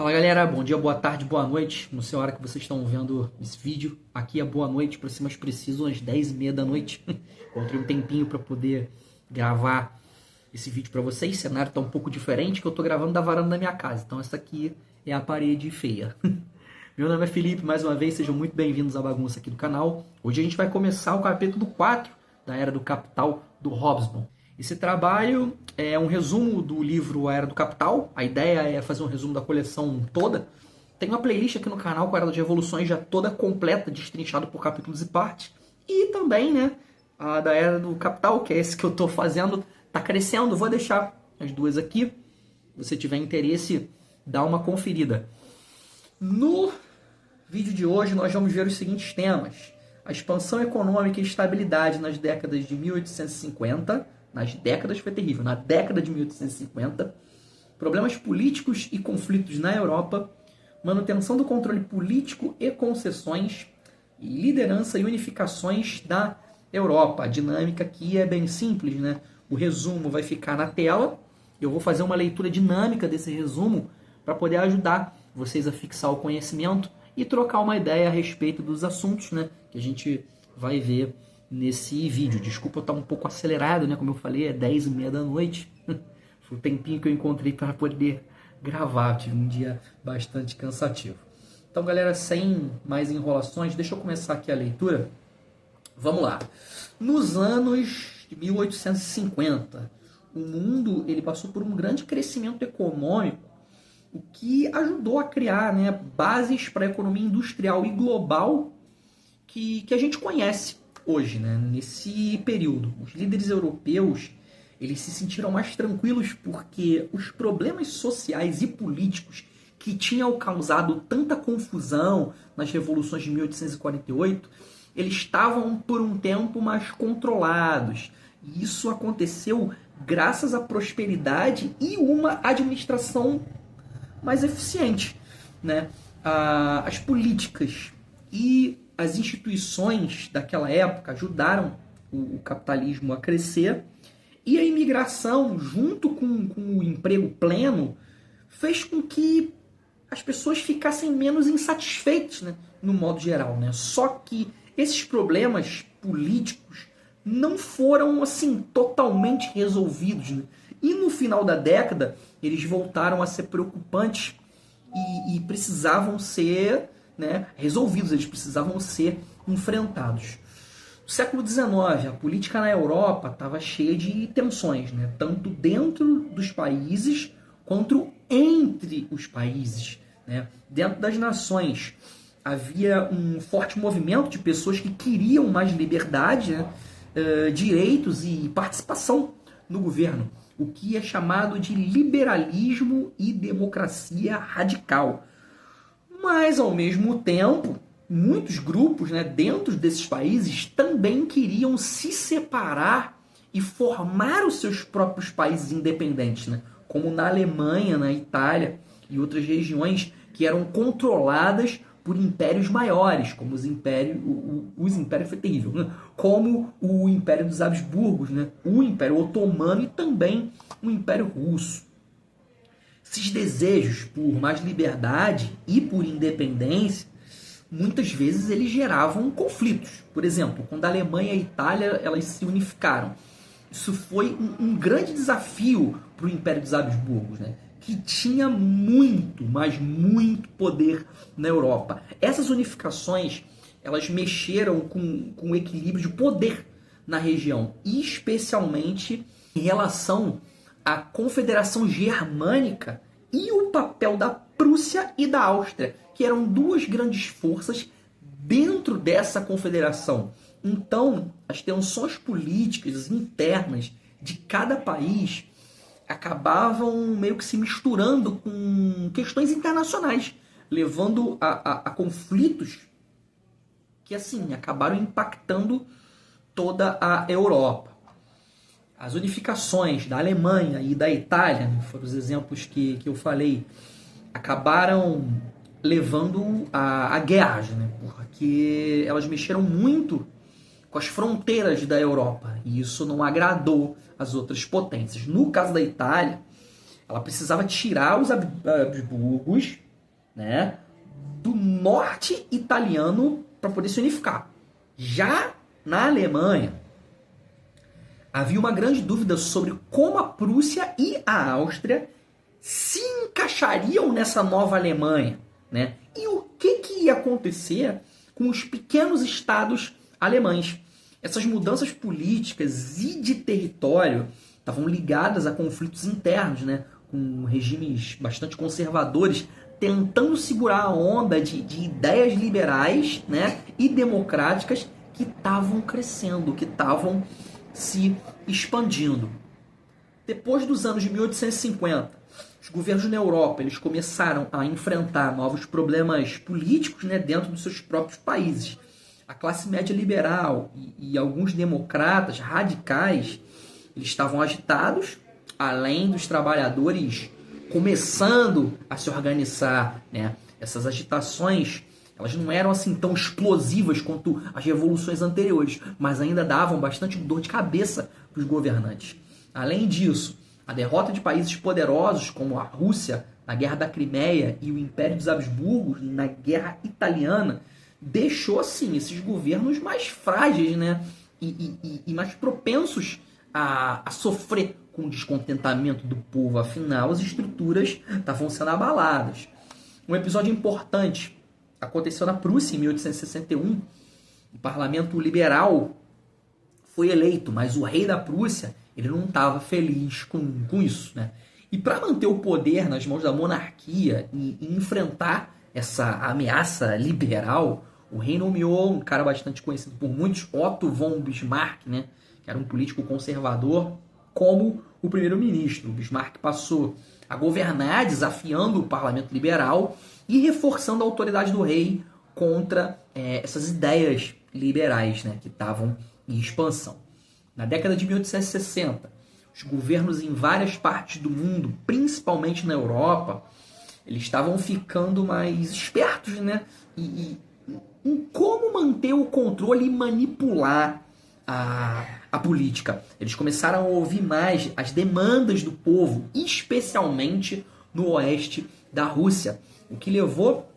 Fala galera, bom dia, boa tarde, boa noite. Não sei a hora que vocês estão vendo esse vídeo. Aqui é boa noite, para ser mais preciso, às 10h30 da noite. Encontrei um tempinho para poder gravar esse vídeo para vocês. O cenário tá um pouco diferente, que eu tô gravando da varanda da minha casa. Então essa aqui é a parede feia. Meu nome é Felipe, mais uma vez, sejam muito bem-vindos à bagunça aqui do canal. Hoje a gente vai começar o capítulo 4 da Era do Capital, do Hobsbawm. Esse trabalho é um resumo do livro A Era do Capital. A ideia é fazer um resumo da coleção toda. Tem uma playlist aqui no canal com a Era das Revoluções já toda completa, destrinchada por capítulos e partes. E também, né, a da Era do Capital, que é esse que eu estou fazendo, está crescendo. Vou deixar as duas aqui. Se você tiver interesse, dá uma conferida. No vídeo de hoje nós vamos ver os seguintes temas: a expansão econômica e estabilidade nas décadas de 1850, nas décadas foi terrível, na década de 1850, problemas políticos e conflitos na Europa, manutenção do controle político e concessões, e liderança e unificações da Europa. A dinâmica aqui é bem simples, né? O resumo vai ficar na tela, eu vou fazer uma leitura dinâmica desse resumo para poder ajudar vocês a fixar o conhecimento e trocar uma ideia a respeito dos assuntos, né, que a gente vai ver nesse vídeo. Desculpa eu estar um pouco acelerado, né, como eu falei, é 10h30 da noite. Foi o tempinho que eu encontrei para poder gravar, tive um dia bastante cansativo. Então, galera, sem mais enrolações, deixa eu começar aqui a leitura. Vamos lá. Nos anos de 1850, o mundo ele passou por um grande crescimento econômico, o que ajudou a criar, né, bases para a economia industrial e global que a gente conhece hoje, né, nesse período. Os líderes europeus eles se sentiram mais tranquilos porque os problemas sociais e políticos que tinham causado tanta confusão nas revoluções de 1848, eles estavam por um tempo mais controlados. E isso aconteceu graças à prosperidade e uma administração mais eficiente, né? As políticas e as instituições daquela época ajudaram o capitalismo a crescer, e a imigração, junto com o emprego pleno, fez com que as pessoas ficassem menos insatisfeitas, né? No modo geral, né? Só que esses problemas políticos não foram assim totalmente resolvidos, né? E no final da década, eles voltaram a ser preocupantes e precisavam ser, né, resolvidos, eles precisavam ser enfrentados. No século XIX, a política na Europa estava cheia de tensões, né, tanto dentro dos países quanto entre os países, né. Dentro das nações havia um forte movimento de pessoas que queriam mais liberdade, né, direitos e participação no governo, o que é chamado de liberalismo e democracia radical. Mas, ao mesmo tempo, muitos grupos, né, dentro desses países também queriam se separar e formar os seus próprios países independentes, né, como na Alemanha, na Itália e outras regiões que eram controladas por impérios maiores, como os impérios foi terrível, né? Como o Império dos Habsburgos, né? O Império Otomano e também o Império Russo. Esses desejos por mais liberdade e por independência, muitas vezes eles geravam conflitos. Por exemplo, quando a Alemanha e a Itália elas se unificaram, isso foi um grande desafio para o Império dos Habsburgos, né? Que tinha muito, mas muito poder na Europa. Essas unificações, elas mexeram com o equilíbrio de poder na região, especialmente em relação à Confederação Germânica e o papel da Prússia e da Áustria, que eram duas grandes forças dentro dessa confederação. Então, as tensões políticas internas de cada país acabavam meio que se misturando com questões internacionais, levando a conflitos que, assim, acabaram impactando toda a Europa. As unificações da Alemanha e da Itália, foram os exemplos que eu falei, acabaram levando a guerras, né? Porque elas mexeram muito com as fronteiras da Europa, e isso não agradou as outras potências. No caso da Itália, ela precisava tirar os Habsburgos né, do norte italiano para poder se unificar. Já na Alemanha, havia uma grande dúvida sobre como a Prússia e a Áustria se encaixariam nessa nova Alemanha, né? E o que ia acontecer com os pequenos estados alemães. Essas mudanças políticas e de território estavam ligadas a conflitos internos, né? Com regimes bastante conservadores, tentando segurar a onda de ideias liberais, né? E democráticas que estavam crescendo, que estavam se expandindo. Depois dos anos de 1850, os governos na Europa eles começaram a enfrentar novos problemas políticos, né, dentro dos seus próprios países. A classe média liberal e alguns democratas radicais eles estavam agitados, além dos trabalhadores começando a se organizar, né? Essas agitações elas não eram assim tão explosivas quanto as revoluções anteriores, mas ainda davam bastante dor de cabeça para os governantes. Além disso, a derrota de países poderosos como a Rússia na Guerra da Crimeia e o Império dos Habsburgos na Guerra Italiana deixou assim esses governos mais frágeis, né? e mais propensos a sofrer com o descontentamento do povo. Afinal, as estruturas estavam sendo abaladas. Um episódio importante aconteceu na Prússia em 1861. O parlamento liberal foi eleito, mas o rei da Prússia ele não estava feliz com isso, né? E para manter o poder nas mãos da monarquia e enfrentar essa ameaça liberal, o rei nomeou um cara bastante conhecido por muitos, Otto von Bismarck, né? Que era um político conservador, como o primeiro-ministro. O Bismarck passou a governar desafiando o parlamento liberal e reforçando a autoridade do rei contra essas ideias liberais, né, que estavam em expansão. Na década de 1860, os governos em várias partes do mundo, principalmente na Europa, eles estavam ficando mais espertos, né, em como manter o controle e manipular a política. Eles começaram a ouvir mais as demandas do povo, especialmente no oeste da Rússia, o que levou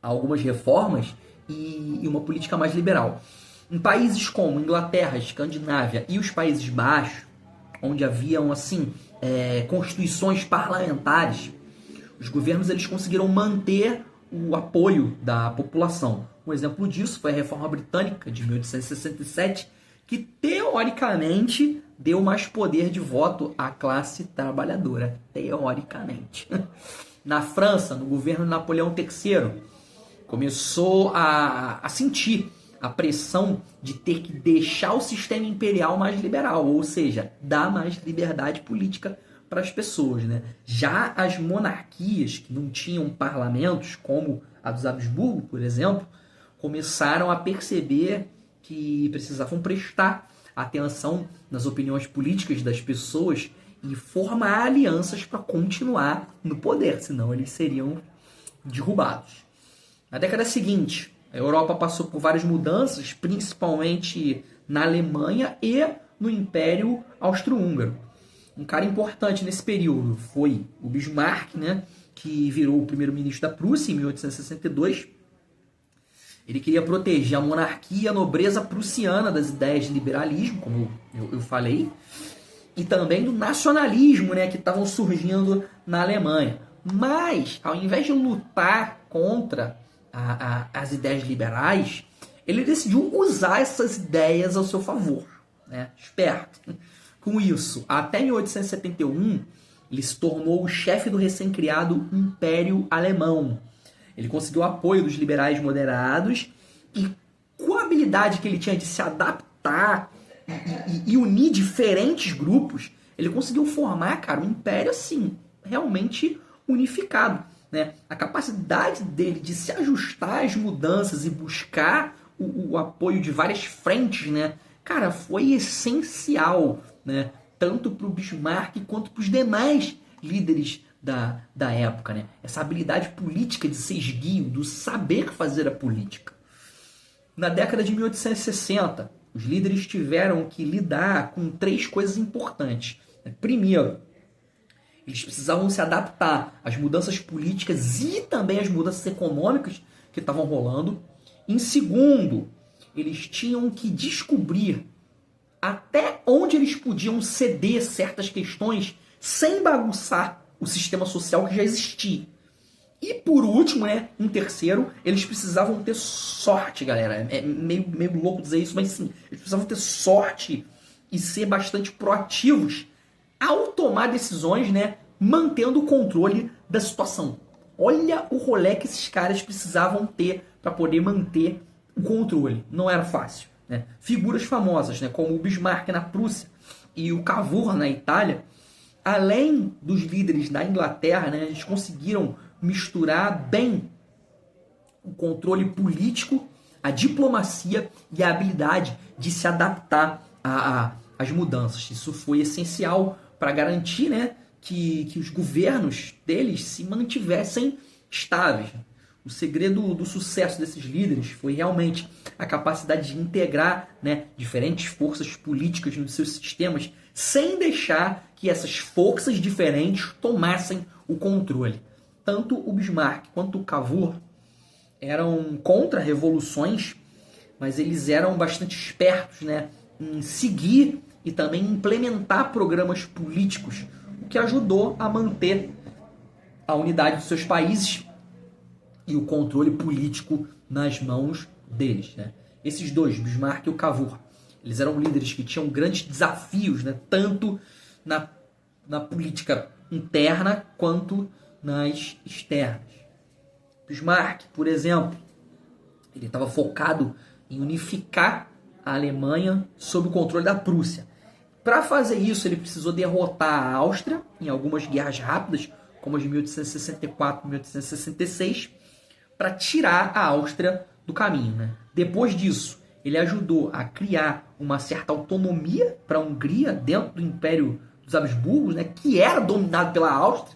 a algumas reformas e uma política mais liberal. Em países como Inglaterra, Escandinávia e os Países Baixos, onde haviam assim constituições parlamentares, os governos eles conseguiram manter o apoio da população. Um exemplo disso foi a Reforma Britânica de 1867, que teoricamente deu mais poder de voto à classe trabalhadora. Teoricamente. Na França, no governo de Napoleão III, começou a sentir a pressão de ter que deixar o sistema imperial mais liberal, ou seja, dar mais liberdade política para as pessoas, né? Já as monarquias que não tinham parlamentos, como a dos Habsburgo, por exemplo, começaram a perceber que precisavam prestar atenção nas opiniões políticas das pessoas e formar alianças para continuar no poder, senão eles seriam derrubados. Na década seguinte, a Europa passou por várias mudanças, principalmente na Alemanha e no Império Austro-Húngaro. Um cara importante nesse período foi o Bismarck, né, que virou o primeiro-ministro da Prússia em 1862. Ele queria proteger a monarquia e a nobreza prussiana das ideias de liberalismo, como eu falei, e também do nacionalismo, né, que estavam surgindo na Alemanha. Mas, ao invés de lutar contra as ideias liberais, ele decidiu usar essas ideias ao seu favor, né? Esperto. Com isso, até 1871, ele se tornou o chefe do recém-criado Império Alemão. Ele conseguiu o apoio dos liberais moderados e, com a habilidade que ele tinha de se adaptar e unir diferentes grupos, ele conseguiu formar, cara, um império assim, realmente unificado, né? A capacidade dele de se ajustar às mudanças e buscar o apoio de várias frentes, né? Cara, foi essencial, né? Tanto para o Bismarck quanto para os demais líderes da época, né? Essa habilidade política de ser esguio, do saber fazer a política. Na década de 1860, os líderes tiveram que lidar com três coisas importantes. Primeiro, Eles precisavam se adaptar às mudanças políticas e também às mudanças econômicas que estavam rolando. Em segundo, eles tinham que descobrir até onde eles podiam ceder certas questões sem bagunçar o sistema social que já existia. E por último, né, em terceiro, eles precisavam ter sorte, galera. É meio louco dizer isso, mas sim, eles precisavam ter sorte e ser bastante proativos ao tomar decisões, né, mantendo o controle da situação. Olha o rolê que esses caras precisavam ter para poder manter o controle. Não era fácil, né? Figuras famosas, né, como o Bismarck na Prússia e o Cavour na Itália, além dos líderes da Inglaterra, né, eles conseguiram misturar bem o controle político, a diplomacia e a habilidade de se adaptar às mudanças. Isso foi essencial para garantir, né, que os governos deles se mantivessem estáveis. O segredo do sucesso desses líderes foi realmente a capacidade de integrar, né, diferentes forças políticas nos seus sistemas sem deixar que essas forças diferentes tomassem o controle. Tanto o Bismarck quanto o Cavour eram contra revoluções, mas eles eram bastante espertos, né, em seguir e também implementar programas políticos, o que ajudou a manter a unidade dos seus países e o controle político nas mãos deles, né? Esses dois, Bismarck e o Cavour, eles eram líderes que tinham grandes desafios, né, tanto na política interna quanto nas externas. Bismarck, por exemplo, ele estava focado em unificar a Alemanha sob o controle da Prússia. Para fazer isso, ele precisou derrotar a Áustria em algumas guerras rápidas, como as de 1864 e 1866, para tirar a Áustria do caminho, né? Depois disso, ele ajudou a criar uma certa autonomia para a Hungria dentro do Império dos Habsburgos, né, que era dominado pela Áustria,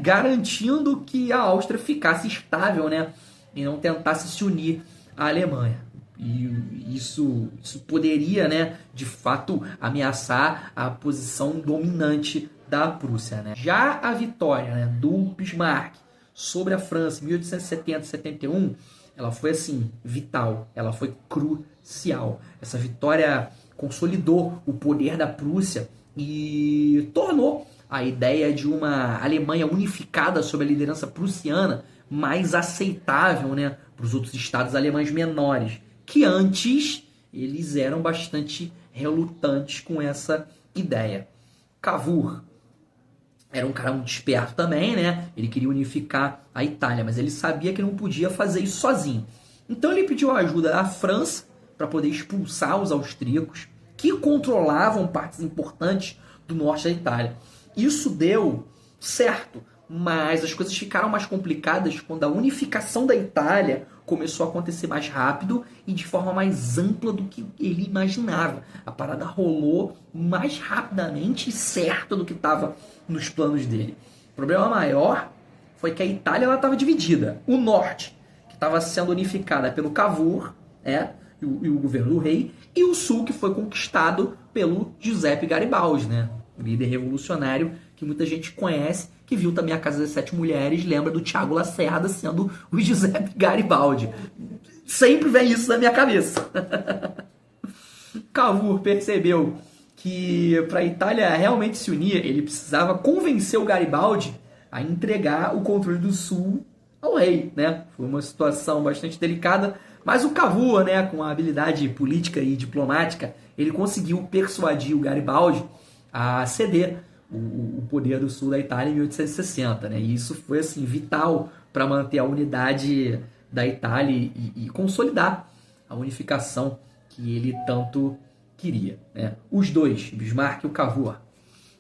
garantindo que a Áustria ficasse estável, né, e não tentasse se unir à Alemanha. E isso poderia, né, de fato, ameaçar a posição dominante da Prússia, né? Já a vitória, né, do Bismarck sobre a França em 1870 e 71, ela foi assim, vital, ela foi crucial. Essa vitória consolidou o poder da Prússia e tornou a ideia de uma Alemanha unificada sob a liderança prussiana mais aceitável, né, para os outros estados alemães menores, que antes eles eram bastante relutantes com essa ideia. Cavour era um cara muito esperto também, né? Ele queria unificar a Itália, mas ele sabia que não podia fazer isso sozinho. Então ele pediu a ajuda da França para poder expulsar os austríacos, que controlavam partes importantes do norte da Itália. Isso deu certo, mas as coisas ficaram mais complicadas quando a unificação da Itália começou a acontecer mais rápido e de forma mais ampla do que ele imaginava. A parada rolou mais rapidamente e certa do que estava nos planos dele. O problema maior foi que a Itália estava dividida. O norte, que estava sendo unificada pelo Cavour, e o governo do rei, e o sul, que foi conquistado pelo Giuseppe Garibaldi, né? Líder revolucionário que muita gente conhece, que viu também A Casa das Sete Mulheres, lembra do Tiago Lacerda sendo o Giuseppe Garibaldi. Sempre vem isso na minha cabeça. Cavour percebeu que para a Itália realmente se unir, ele precisava convencer o Garibaldi a entregar o controle do sul ao rei, né? Foi uma situação bastante delicada, mas o Cavour, né, com a habilidade política e diplomática, ele conseguiu persuadir o Garibaldi a ceder o poder do sul da Itália em 1860, né? E isso foi assim vital para manter a unidade da Itália e consolidar a unificação que ele tanto queria, né? Os dois, Bismarck e o Cavour,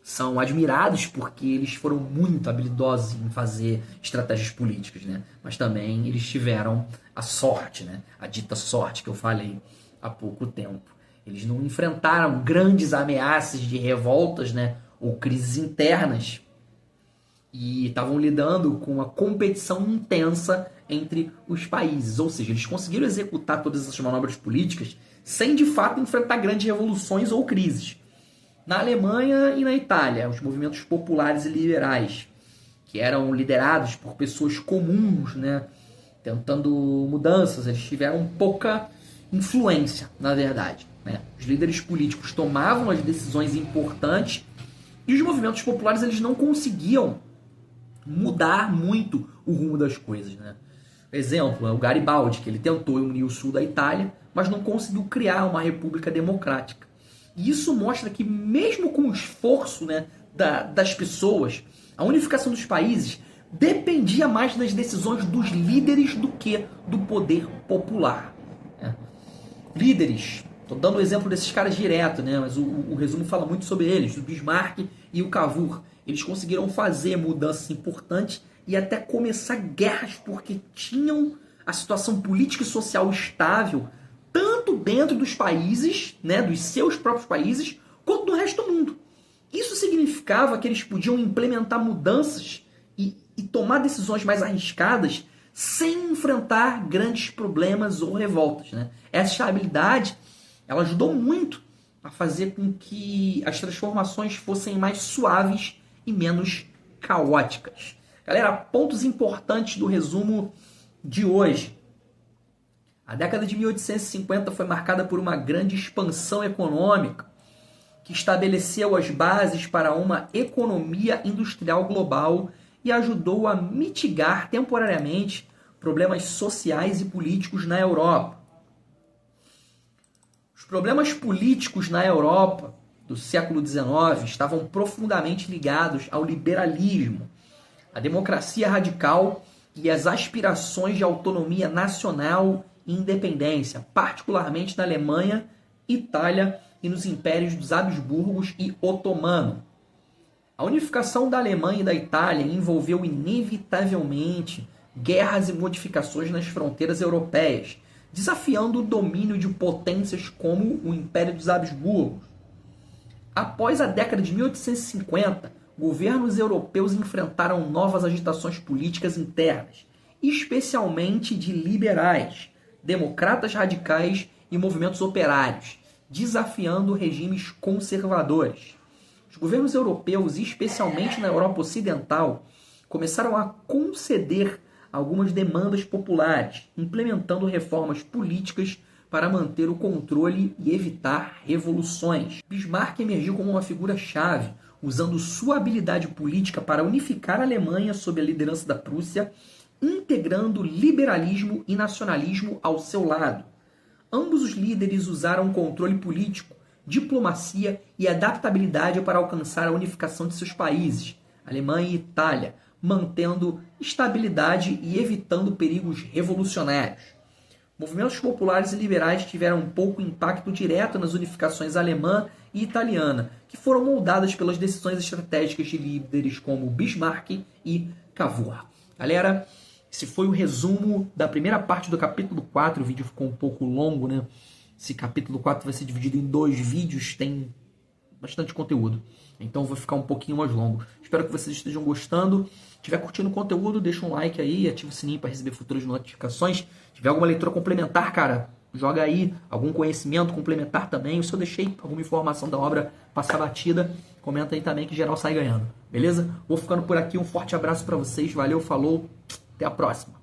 são admirados porque eles foram muito habilidosos em fazer estratégias políticas, né? Mas também eles tiveram a sorte, né? A dita sorte que eu falei há pouco tempo. Eles não enfrentaram grandes ameaças de revoltas, né, ou crises internas, e estavam lidando com uma competição intensa entre os países. Ou seja, eles conseguiram executar todas essas manobras políticas sem, de fato, enfrentar grandes revoluções ou crises. Na Alemanha e na Itália, os movimentos populares e liberais, que eram liderados por pessoas comuns, né, tentando mudanças, eles tiveram pouca influência, na verdade, né? Os líderes políticos tomavam as decisões importantes e os movimentos populares eles não conseguiam mudar muito o rumo das coisas, né? Exemplo, é o Garibaldi, que ele tentou unir o sul da Itália, mas não conseguiu criar uma república democrática. E isso mostra que mesmo com o esforço, né, das pessoas, a unificação dos países dependia mais das decisões dos líderes do que do poder popular, né? Líderes, estou dando o exemplo desses caras direto, né, mas o resumo fala muito sobre eles, o Bismarck e o Cavour. Eles conseguiram fazer mudanças importantes e até começar guerras porque tinham a situação política e social estável tanto dentro dos países, né, dos seus próprios países, quanto do resto do mundo. Isso significava que eles podiam implementar mudanças e tomar decisões mais arriscadas sem enfrentar grandes problemas ou revoltas, né? Essa estabilidade ela ajudou muito a fazer com que as transformações fossem mais suaves e menos caóticas. Galera, pontos importantes do resumo de hoje. A década de 1850 foi marcada por uma grande expansão econômica que estabeleceu as bases para uma economia industrial global e ajudou a mitigar temporariamente problemas sociais e políticos na Europa. Os problemas políticos na Europa do século XIX estavam profundamente ligados ao liberalismo, à democracia radical e às aspirações de autonomia nacional e independência, particularmente na Alemanha, Itália e nos impérios dos Habsburgos e Otomano. A unificação da Alemanha e da Itália envolveu inevitavelmente guerras e modificações nas fronteiras europeias, desafiando o domínio de potências como o Império dos Habsburgos. Após a década de 1850, governos europeus enfrentaram novas agitações políticas internas, especialmente de liberais, democratas radicais e movimentos operários, desafiando regimes conservadores. Os governos europeus, especialmente na Europa Ocidental, começaram a conceder algumas demandas populares, implementando reformas políticas para manter o controle e evitar revoluções. Bismarck emergiu como uma figura-chave, usando sua habilidade política para unificar a Alemanha sob a liderança da Prússia, integrando liberalismo e nacionalismo ao seu lado. Ambos os líderes usaram controle político, diplomacia e adaptabilidade para alcançar a unificação de seus países, Alemanha e Itália, mantendo estabilidade e evitando perigos revolucionários. Movimentos populares e liberais tiveram pouco impacto direto nas unificações alemã e italiana, que foram moldadas pelas decisões estratégicas de líderes como Bismarck e Cavour. Galera, esse foi o resumo da primeira parte do capítulo 4. O vídeo ficou um pouco longo, né? Esse capítulo 4 vai ser dividido em 2 vídeos, tem bastante conteúdo. Então vou ficar um pouquinho mais longo. Espero que vocês estejam gostando. Se estiver curtindo o conteúdo, deixa um like aí, ativa o sininho para receber futuras notificações. Se tiver alguma leitura complementar, cara, joga aí algum conhecimento complementar também. Se eu deixei alguma informação da obra passar batida, comenta aí também que geral sai ganhando. Beleza? Vou ficando por aqui. Um forte abraço para vocês. Valeu, falou. Até a próxima.